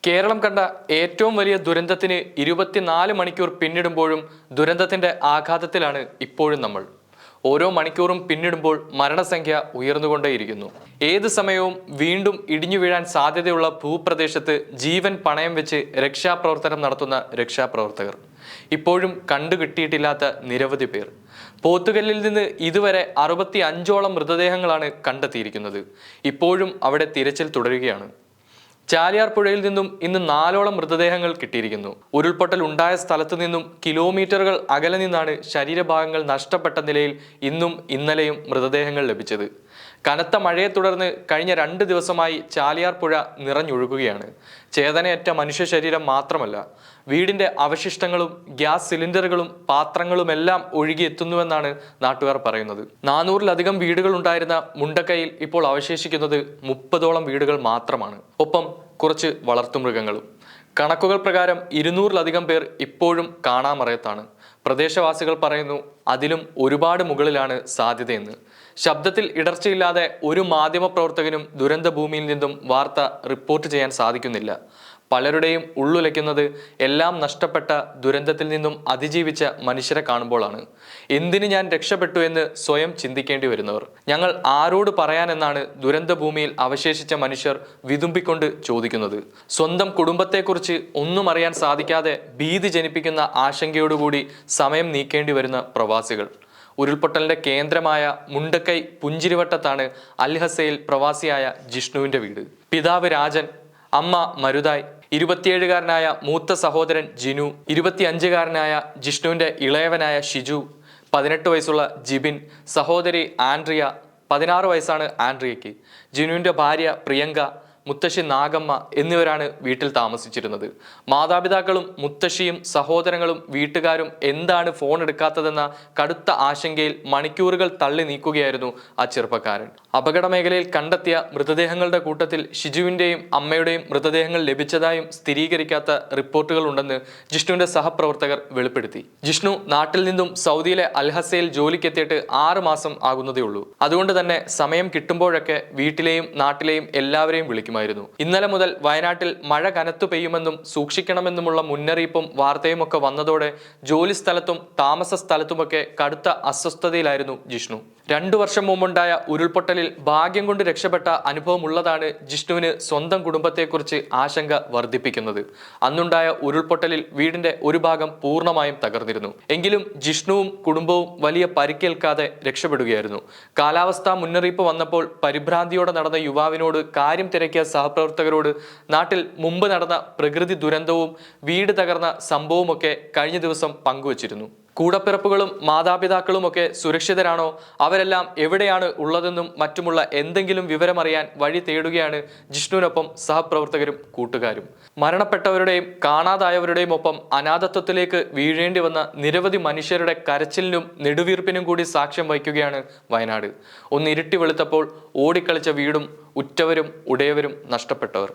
കേരളം കണ്ട ഏറ്റവും വലിയ ദുരന്തത്തിന് 24 മണിക്കൂർ പിന്നിടുമ്പോഴും ദുരന്തത്തിന്റെ ആഘാതത്തിലാണ് ഇപ്പോഴും നമ്മൾ. ഓരോ മണിക്കൂറും പിന്നിടുമ്പോൾ മരണസംഖ്യ ഉയർന്നുകൊണ്ടേയിരിക്കുന്നു. ഏത് സമയവും വീണ്ടും ഇടിഞ്ഞു വീഴാൻ സാധ്യതയുള്ള ഭൂപ്രദേശത്ത് ജീവൻ പണയം വെച്ച് രക്ഷാപ്രവർത്തനം നടത്തുന്ന രക്ഷാപ്രവർത്തകർ. ഇപ്പോഴും കണ്ടുകിട്ടിയിട്ടില്ലാത്ത നിരവധി പേർ. പോത്തുകല്ലിൽ നിന്ന് ഇതുവരെ 65ഓളം മൃതദേഹങ്ങളാണ് കണ്ടെത്തിയിരിക്കുന്നത്. ഇപ്പോഴും അവിടെ തിരച്ചിൽ തുടരുകയാണ്. ചാലിയാർ പുഴയിൽ നിന്നും ഇന്ന് 4ഓളം മൃതദേഹങ്ങൾ കിട്ടിയിരിക്കുന്നു. ഉരുൾപൊട്ടൽ ഉണ്ടായ സ്ഥലത്തു നിന്നും കിലോമീറ്ററുകൾ അകലെ നിന്നാണ് ശരീരഭാഗങ്ങൾ നഷ്ടപ്പെട്ട നിലയിൽ ഇന്നും ഇന്നലെയും മൃതദേഹങ്ങൾ ലഭിച്ചത്. കനത്ത മഴയെ തുടർന്ന് കഴിഞ്ഞ 2 ദിവസമായി ചാലിയാർ പുഴ നിറഞ്ഞൊഴുകുകയാണ്. ചേതനയറ്റ മനുഷ്യ ശരീരം മാത്രമല്ല, വീടിന്റെ അവശിഷ്ടങ്ങളും ഗ്യാസ് സിലിണ്ടറുകളും പാത്രങ്ങളുമെല്ലാം ഒഴുകിയെത്തുന്നുവെന്നാണ് നാട്ടുകാർ പറയുന്നത്. 400-ലധികം വീടുകൾ ഉണ്ടായിരുന്ന മുണ്ടക്കയിൽ ഇപ്പോൾ അവശേഷിക്കുന്നത് 30ഓളം വീടുകൾ മാത്രമാണ്. ഒപ്പം കുറച്ച് വളർത്തുമൃഗങ്ങളും. കണക്കുകൾ പ്രകാരം 200-ലധികം പേർ ഇപ്പോഴും കാണാമറയത്താണ്. പ്രദേശവാസികൾ പറയുന്നു അതിലും ഒരുപാട് മുകളിലാണ് സാധ്യതയെന്ന്. ശബ്ദത്തിൽ ഇടർച്ചയില്ലാതെ ഒരു മാധ്യമപ്രവർത്തകനും ദുരന്ത ഭൂമിയിൽ നിന്നും വാർത്ത റിപ്പോർട്ട് ചെയ്യാൻ സാധിക്കുന്നില്ല. പലരുടെയും ഉള്ളുലയ്ക്കുന്നത് എല്ലാം നഷ്ടപ്പെട്ട ദുരന്തത്തിൽ നിന്നും അതിജീവിച്ച മനുഷ്യരെ കാണുമ്പോഴാണ്. എന്തിന് ഞാൻ രക്ഷപ്പെട്ടു എന്ന് സ്വയം ചിന്തിക്കേണ്ടി വരുന്നവർ. ഞങ്ങൾ ആരോട് പറയാനെന്നാണ് ദുരന്ത ഭൂമിയിൽ അവശേഷിച്ച മനുഷ്യർ വിതുമ്പിക്കൊണ്ട് ചോദിക്കുന്നത്. സ്വന്തം കുടുംബത്തെക്കുറിച്ച് ഒന്നും അറിയാൻ സാധിക്കാതെ ഭീതി ജനിപ്പിക്കുന്ന ആശങ്കയോടുകൂടി സമയം നീക്കേണ്ടി വരുന്ന പ്രവാസികൾ. ഉരുൾപൊട്ടലിന്റെ കേന്ദ്രമായ മുണ്ടക്കൈ പുഞ്ചിരിവട്ടത്താണ് അൽഹസയിൽ പ്രവാസിയായ ജിഷ്ണുവിന്റെ വീട്. പിതാവ് രാജൻ, അമ്മ മരുതായ്, 27-കാരനായ മൂത്ത സഹോദരൻ ജിനു, 25-കാരനായ ജിഷ്ണുവിന്റെ ഇളയവനായ ഷിജു, 18 വയസ്സുള്ള ജിബിൻ, സഹോദരി ആൻഡ്രിയ, 16 വയസ്സാണ് ആൻഡ്രിയയ്ക്ക്, ജിനുവിന്റെ ഭാര്യ പ്രിയങ്ക, മുത്തശ്ശി നാഗമ്മ എന്നിവരാണ് വീട്ടിൽ താമസിച്ചിരുന്നത്. മാതാപിതാക്കളും മുത്തശ്ശിയും സഹോദരങ്ങളും വീട്ടുകാരും എന്താണ് ഫോൺ എടുക്കാത്തതെന്ന കടുത്ത ആശങ്കയിൽ മണിക്കൂറുകൾ തള്ളി നീക്കുകയായിരുന്നു ആ ചെറുപ്പക്കാരൻ. അപകട മേഖലയിൽ കണ്ടെത്തിയ മൃതദേഹങ്ങളുടെ കൂട്ടത്തിൽ ഷിജുവിന്റെയും അമ്മയുടെയും മൃതദേഹങ്ങൾ ലഭിച്ചതായും സ്ഥിരീകരിക്കാത്ത റിപ്പോർട്ടുകൾ ഉണ്ടെന്ന് ജിഷ്ണുവിന്റെ സഹപ്രവർത്തകർ വെളിപ്പെടുത്തി. ജിഷ്ണു നാട്ടിൽ നിന്നും സൗദിയിലെ അൽഹസയിൽ ജോലിക്കെത്തിയിട്ട് 6 മാസം ആകുന്നതേ ഉള്ളൂ. അതുകൊണ്ട് തന്നെ സമയം കിട്ടുമ്പോഴൊക്കെ വീട്ടിലെയും നാട്ടിലെയും എല്ലാവരെയും വിളിക്കും. ഇന്നലെ മുതൽ വയനാട്ടിൽ മഴ കനത്തു പെയ്യുമെന്നും സൂക്ഷിക്കണമെന്നുമുള്ള മുന്നറിയിപ്പും വാർത്തയും ഒക്കെ വന്നതോടെ ജോലി സ്ഥലത്തും താമസ സ്ഥലത്തുമൊക്കെ കടുത്ത അസ്വസ്ഥതയിലായിരുന്നു ജിഷ്ണു. 2 വർഷം മുമ്പുണ്ടായ ഉരുൾപൊട്ടലിൽ ഭാഗ്യം കൊണ്ട് രക്ഷപ്പെട്ട അനുഭവമുള്ളതാണ് ജിഷ്ണുവിന് സ്വന്തം കുടുംബത്തെക്കുറിച്ച് ആശങ്ക വർദ്ധിപ്പിക്കുന്നത്. അന്നുണ്ടായ ഉരുൾപൊട്ടലിൽ വീടിന്റെ ഒരു ഭാഗം പൂർണ്ണമായും തകർന്നിരുന്നു. എങ്കിലും ജിഷ്ണുവും കുടുംബവും വലിയ പരിക്കേൽക്കാതെ രക്ഷപ്പെടുകയായിരുന്നു. കാലാവസ്ഥാ മുന്നറിയിപ്പ് വന്നപ്പോൾ പരിഭ്രാന്തിയോടെ നടന്ന യുവാവിനോട് കാര്യം തിരക്കിയ സഹപ്രവർത്തകരോട് നാട്ടിൽ മുമ്പ് നടന്ന പ്രകൃതി ദുരന്തവും വീട് തകർന്ന സംഭവമൊക്കെ കഴിഞ്ഞ ദിവസം പങ്കുവച്ചിരുന്നു. കൂടപ്പിറപ്പുകളും മാതാപിതാക്കളുമൊക്കെ സുരക്ഷിതരാണോ, അവരെല്ലാം എവിടെയാണ് ഉള്ളതെന്നും മറ്റുമുള്ള എന്തെങ്കിലും വിവരമറിയാൻ വഴി തേടുകയാണ് ജിഷ്ണുവിനൊപ്പം സഹപ്രവർത്തകരും കൂട്ടുകാരും. മരണപ്പെട്ടവരുടെയും കാണാതായവരുടെയും ഒപ്പം അനാഥത്വത്തിലേക്ക് വീഴേണ്ടി വന്ന നിരവധി മനുഷ്യരുടെ കരച്ചിലിനും നെടുവീർപ്പിനും കൂടി സാക്ഷ്യം വഹിക്കുകയാണ് വയനാട്. ഒന്ന് ഇരുട്ടി വെളുത്തപ്പോൾ ഓടിക്കളിച്ച വീടും ഉറ്റവരും ഉടയവരും നഷ്ടപ്പെട്ടവർ.